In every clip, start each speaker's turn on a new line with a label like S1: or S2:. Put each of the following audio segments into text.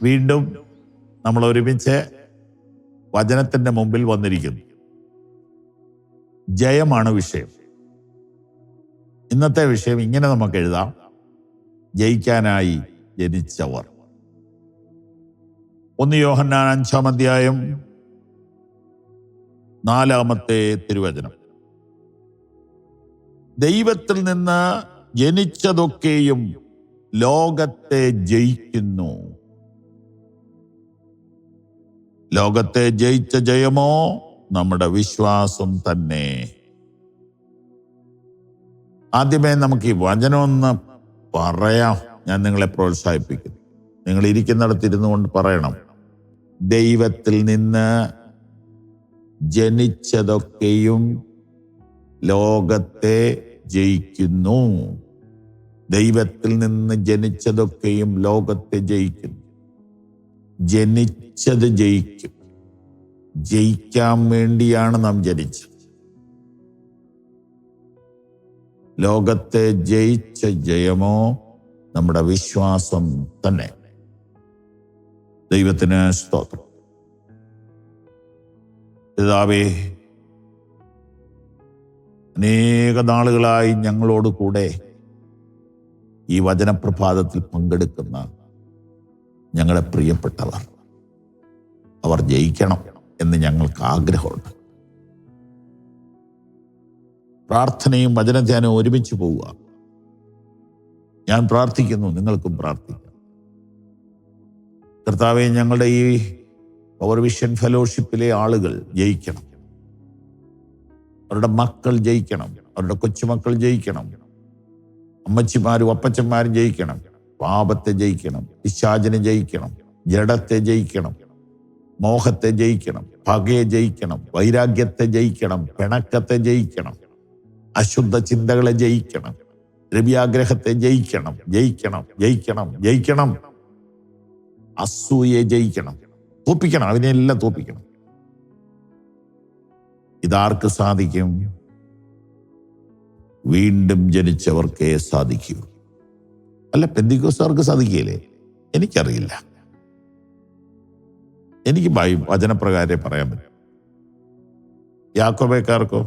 S1: വീണ്ടും നമ്മൾ ഒരുമിച്ച് വചനത്തിന്റെ മുമ്പിൽ വന്നിരിക്കുന്നു. ജയമാണ് വിഷയം. ഇന്നത്തെ വിഷയം ഇങ്ങനെ നമുക്ക് എഴുതാം: ജയിക്കാനായി ജനിച്ചവർ. 1 യോഹന്നാൻ 5-ാം അധ്യായം 4-ാമത്തെ തിരുവചനം. ദൈവത്തിൽ നിന്ന് ജനിച്ചതൊക്കെയും ലോകത്തെ ജയിക്കുന്നു. ലോകത്തെ ജയിച്ച ജയമോ നമ്മുടെ വിശ്വാസം തന്നെ. ആദ്യമേ നമുക്ക് ഈ വചനമൊന്ന് പറയാം. ഞാൻ നിങ്ങളെ പ്രോത്സാഹിപ്പിക്കുന്നു. നിങ്ങൾ ഇരിക്കുന്നിടത്ത് ഇരുന്നു കൊണ്ട് പറയണം: ദൈവത്തിൽ നിന്ന് ജനിച്ചതൊക്കെയും ലോകത്തെ ജയിക്കുന്നു. ദൈവത്തിൽ നിന്ന് ജനിച്ചതൊക്കെയും ലോകത്തെ ജയിക്കുന്നു. ജനിച്ചത് ജയിക്കും. ജയിക്കാൻ വേണ്ടിയാണ് നാം ജനിച്ചത്. ലോകത്തെ ജയിച്ച ജയമോ നമ്മുടെ വിശ്വാസം തന്നെ. ദൈവത്തിന് സ്തോത്രം. പിതാവേ, അനേക നാളുകളായി ഞങ്ങളോട് കൂടെ ഈ വചനപ്രഭാതത്തിൽ പങ്കെടുക്കുന്ന ഞങ്ങളെ പ്രിയപ്പെട്ടവർ, അവർ ജയിക്കണം എന്ന് ഞങ്ങൾക്ക് ആഗ്രഹമുണ്ട്. പ്രാർത്ഥനയും വചനധ്യാനവും ഒരുമിച്ച് പോവുക. ഞാൻ പ്രാർത്ഥിക്കുന്നു, നിങ്ങൾക്കും പ്രാർത്ഥിക്കാം. കർത്താവേ, ഞങ്ങളുടെ ഈ പവർ വിഷൻ ഫെലോഷിപ്പിലെ ആളുകൾ ജയിക്കണം. അവരുടെ മക്കൾ ജയിക്കണം. അവരുടെ കൊച്ചുമക്കൾ ജയിക്കണം. അമ്മച്ചിമാരും അപ്പച്ചന്മാരും ജയിക്കണം. പാപത്തെ ജയിക്കണം. പിശാചിനെ ജയിക്കണം. ജഡത്തെ ജയിക്കണം. മോഹത്തെ ജയിക്കണം. പകയെ ജയിക്കണം. വൈരാഗ്യത്തെ ജയിക്കണം. പിണക്കത്തെ ജയിക്കണം. അശുദ്ധ ചിന്തകളെ ജയിക്കണം. ദ്രവ്യാഗ്രഹത്തെ ജയിക്കണം. ജയിക്കണം, ജയിക്കണം, ജയിക്കണം. അസൂയെ ജയിക്കണം. തോപ്പിക്കണം. അതിനെല്ലാം തോപ്പിക്കണം. ഇതാർക്ക് സാധിക്കും? വീണ്ടും ജനിച്ചവർക്കേ സാധിക്കൂ. അല്ല, പെന്തിക്കോസ്തുകാർക്ക് സാധിക്കില്ലേ? എനിക്കറിയില്ല. എനിക്ക് വചനപ്രകാരം പറയാൻ പറ്റും. യാക്കോബേക്കാർക്കോ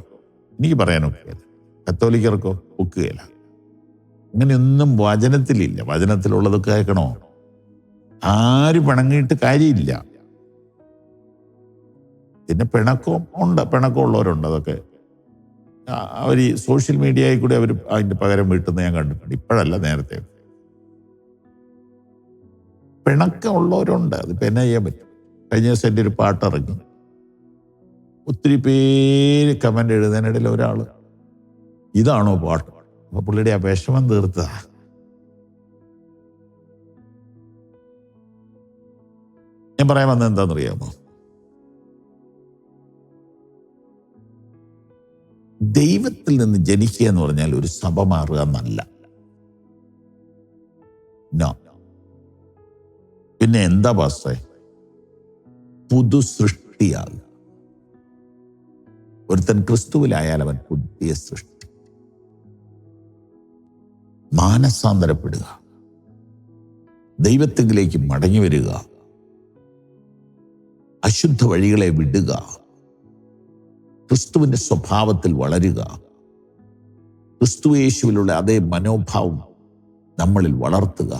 S1: എനിക്ക് പറയാനൊക്കെ, കത്തോലിക്കർക്കോ ഒക്കുകയില്ല. അങ്ങനെയൊന്നും വചനത്തിലില്ല. വചനത്തിലുള്ളതൊക്കെ കേൾക്കണോ? ആര് പിണങ്ങിയിട്ട് കാര്യമില്ല. പിന്നെ പിണക്കം ഉണ്ട്, പിണക്കമുള്ളവരുണ്ട്. അതൊക്കെ അവർ ഈ സോഷ്യൽ മീഡിയയിൽ കൂടി അവർ അതിൻ്റെ പകരം വീട്ടുന്ന ഞാൻ കണ്ടിട്ടുണ്ട്. ഇപ്പോഴല്ല, നേരത്തെ. പിണക്കമുള്ളവരുണ്ട്. അതിപ്പോൾ എന്നാ ചെയ്യാൻ പറ്റും? കഴിഞ്ഞ ദിവസം എൻ്റെ ഒരു പാട്ടിറങ്ങി, ഒത്തിരി പേര് കമൻ്റ് എഴുതാനിടയിൽ ഒരാൾ, ഇതാണോ പാട്ട്? അപ്പൊ പുള്ളിയുടെ ആ വിഷമം തീർത്തതാ. ഞാൻ പറയാൻ വന്നത് എന്താണെന്നറിയാമോ? ദൈവത്തിൽ നിന്ന് ജനിക്കുക എന്ന് പറഞ്ഞാൽ ഒരു സഭ മാറുക എന്നല്ല. പിന്നെ എന്താ പാസ്റ്റേ? പുതു സൃഷ്ടിയാകുക. ഒരുത്തൻ ക്രിസ്തുവിലായാൽ അവൻ പുതിയ സൃഷ്ടി. മാനസാന്തരപ്പെടുക, ദൈവത്തിലേക്ക് മടങ്ങി വരിക, അശുദ്ധ വഴികളെ വിടുക, ക്രിസ്തുവിന്റെ സ്വഭാവത്തിൽ വളരുക, ക്രിസ്തുയേശുവിലുള്ള അതേ മനോഭാവം നമ്മളിൽ വളർത്തുക,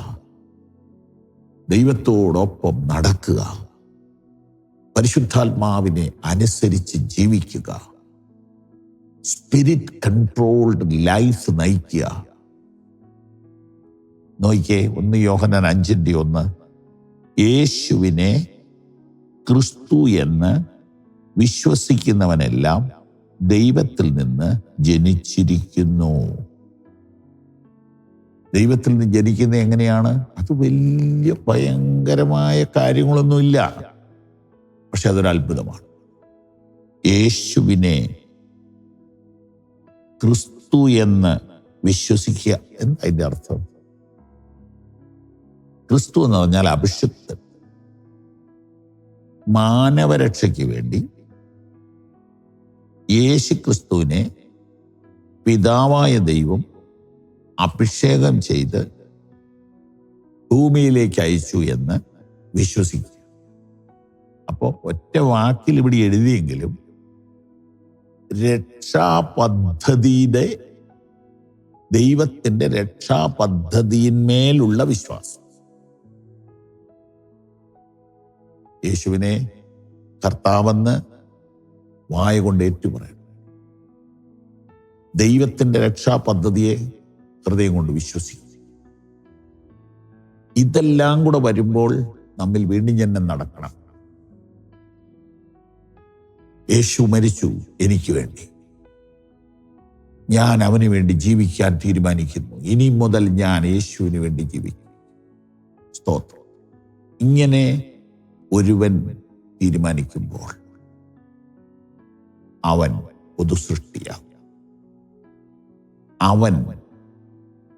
S1: ദൈവത്തോടൊപ്പം നടക്കുക, പരിശുദ്ധാത്മാവിനെ അനുസരിച്ച് ജീവിക്കുക, സ്പിരിറ്റ് കൺട്രോൾഡ് ലൈഫ് നയിക്കുക. നോക്കിയേ, 1 യോഹന്നാൻ 5:1, യേശുവിനെ ക്രിസ്തു എന്ന് വിശ്വസിക്കുന്നവനെല്ലാം ദൈവത്തിൽ നിന്ന് ജനിച്ചിരിക്കുന്നു. ദൈവത്തിൽ നിന്ന് ജനിക്കുന്നത് എങ്ങനെയാണ്? അത് വലിയ ഭയങ്കരമായ കാര്യങ്ങളൊന്നുമില്ല, പക്ഷെ അതൊരു അത്ഭുതമാണ്. യേശുവിനെ ക്രിസ്തു എന്ന് വിശ്വസിക്കുക. എന്താ അതിൻ്റെ അർത്ഥം? ക്രിസ്തു എന്ന് പറഞ്ഞാൽ അഭിഷിക്തൻ. മാനവരക്ഷയ്ക്ക് വേണ്ടി യേശു ക്രിസ്തുവിനെ പിതാവായ ദൈവം അഭിഷേകം ചെയ്ത് ഭൂമിയിലേക്ക് അയച്ചു എന്ന് വിശ്വസിക്കുക. അപ്പോൾ ഒറ്റ വാക്കിൽ ഇവിടെ എഴുതിയെങ്കിലും രക്ഷാപദ്ധതിയുടെ, ദൈവത്തിൻ്റെ രക്ഷാപദ്ധതിയിന്മേലുള്ള വിശ്വാസം. യേശുവിനെ കർത്താവെന്ന് വായ കൊണ്ട് ഏറ്റുപറയണം. ദൈവത്തിൻ്റെ രക്ഷാപദ്ധതിയെ ഹൃദയം കൊണ്ട് വിശ്വസിക്കും. ഇതെല്ലാം കൂടെ വരുമ്പോൾ നമ്മിൽ വീണ്ടും ജനനം നടക്കണം. യേശു മരിച്ചു എനിക്ക് വേണ്ടി, ഞാൻ അവന് വേണ്ടി ജീവിക്കാൻ തീരുമാനിക്കുന്നു. ഇനി മുതൽ ഞാൻ യേശുവിന് വേണ്ടി ജീവിക്കും. സ്തോത്രം. ഇങ്ങനെ ഒരുവൻ തീരുമാനിക്കുമ്പോൾ അവൻ പുതുസൃഷ്ടിയാകും. അവൻ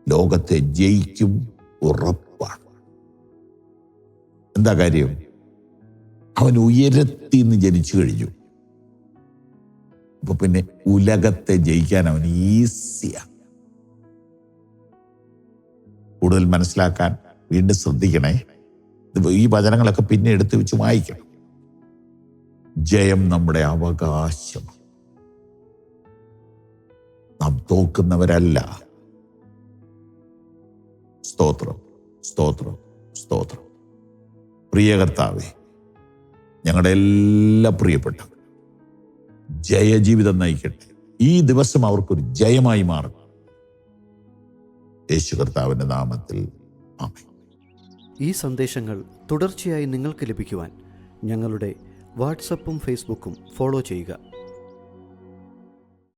S1: ലോകത്തെ ജയിക്കും, ഉറപ്പാണ്. എന്താ കാര്യം? അവൻ ഉയരത്തിൽ നിന്ന് ജനിച്ചു കഴിഞ്ഞു. അപ്പൊ പിന്നെ ഉലകത്തെ ജയിക്കാൻ അവന് ഈസിയാണ്. കൂടുതൽ മനസ്സിലാക്കാൻ വീണ്ടും ശ്രദ്ധിക്കണേ. ഈ വചനങ്ങളൊക്കെ പിന്നെ എടുത്തു വെച്ച് വായിക്കണം. ജയം നമ്മുടെ അവകാശം. നാം തോക്കുന്നവരല്ല. സ്തോത്രം, സ്തോത്രം, സ്തോത്രം. പ്രിയ കർത്താവേ, ഞങ്ങളുടെ എല്ലാ പ്രിയപ്പെട്ടവർ ജയജീവിതം നയിക്കട്ടെ. ഈ ദിവസം അവർക്കൊരു ജയമായി മാറും. യേശു കർത്താവിന്റെ നാമത്തിൽ ആമേൻ.
S2: ഈ സന്ദേശങ്ങൾ തുടർച്ചയായി നിങ്ങൾക്ക് ലഭിക്കുവാൻ ഞങ്ങളുടെ വാട്സപ്പും ഫേസ്ബുക്കും ഫോളോ ചെയ്യുക.